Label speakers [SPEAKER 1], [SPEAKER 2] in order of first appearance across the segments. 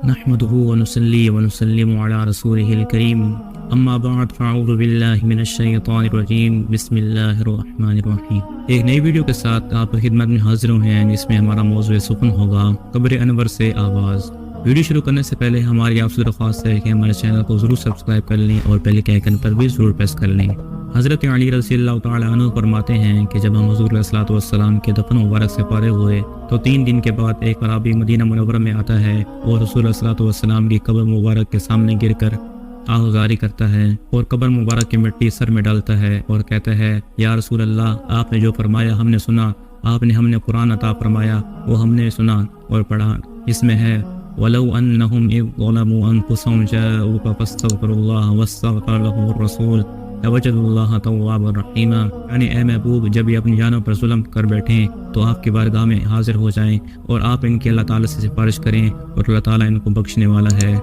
[SPEAKER 1] نحمده ونصلي ونسلم على رسوله الكريم اما بعد فاعوذ باللہ من الشیطان الرجیم بسم اللہ الرحمن الرحیم۔ ایک نئی ویڈیو کے ساتھ آپ کی خدمت میں حاضر ہیں جس میں ہمارا موضوع سخن ہوگا قبر انور سے آواز۔ ویڈیو شروع کرنے سے پہلے ہماری آپ سے درخواست ہے کہ ہمارے چینل کو ضرور سبسکرائب کر لیں اور بیل کے آئیکن پر بھی ضرور پریس کر لیں۔ حضرت علی رضی اللہ تعالی عنہ فرماتے ہیں کہ جب ہم حضور علیہ الصلوۃ والسلام کے دفن مبارک سے فارغ ہوئے تو 3 دن کے بعد ایک عربی مدینہ منورہ میں آتا ہے اور رسول علیہ الصلوۃ والسلام کی قبر مبارک کے سامنے گر کر آہذاری کرتا ہے اور قبر مبارک کی مٹی سر میں ڈالتا ہے اور کہتا ہے یا رسول اللہ، آپ نے جو فرمایا ہم نے سنا، آپ نے ہم نے قرآن عطا فرمایا وہ ہم نے سنا اور پڑھا، اس میں ہے وَلَوْ أَنَّهُمْ إِذْ ظَلَمُوا أَنفُسَهُمْ جَاءُوكَ فَاسْتَغْفَرُوا اللَّهَ وَاسْتَغْفَرَ لَهُمُ الرَّسُولُ لَوَجَدُوا اللَّهَ تَوَّابًا رَحِيمًا۔ یعنی اے محبوب، جب یہ اپنی جانوں پر ظلم کر بیٹھیں تو آپ کی بارگاہ میں حاضر ہو جائیں اور آپ ان کی اللہ تعالیٰ سے سفارش کریں اور اللہ تعالیٰ ان کو بخشنے والا ہے۔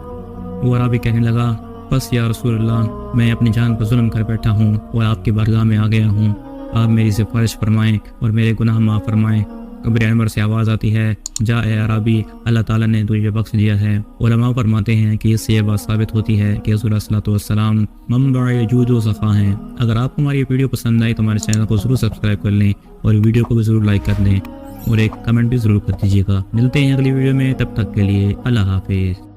[SPEAKER 1] وہ عربی کہنے لگا بس یا رسول اللہ، میں اپنی جان پر ظلم کر بیٹھا ہوں اور آپ کی بارگاہ میں آ گیا ہوں، آپ میری سفارش فرمائیں اور میرے گناہ معاف فرمائیں۔ قبر انور سے آواز آتی ہے جا اے عربی، اللہ تعالیٰ نے تجھے بخش دیا ہے۔ علماء فرماتے ہیں کہ اس سے یہ بات ثابت ہوتی ہے کہ حضور صلی اللہ علیہ وسلم منبع جود و صفا ہیں۔ اگر آپ کو ہماری ویڈیو پسند آئی تو ہمارے چینل کو ضرور سبسکرائب کر لیں اور ویڈیو کو بھی ضرور لائک کر دیں اور ایک کمنٹ بھی ضرور کر دیجیے گا۔ ملتے ہیں اگلی ویڈیو میں، تب تک کے لیے اللہ حافظ۔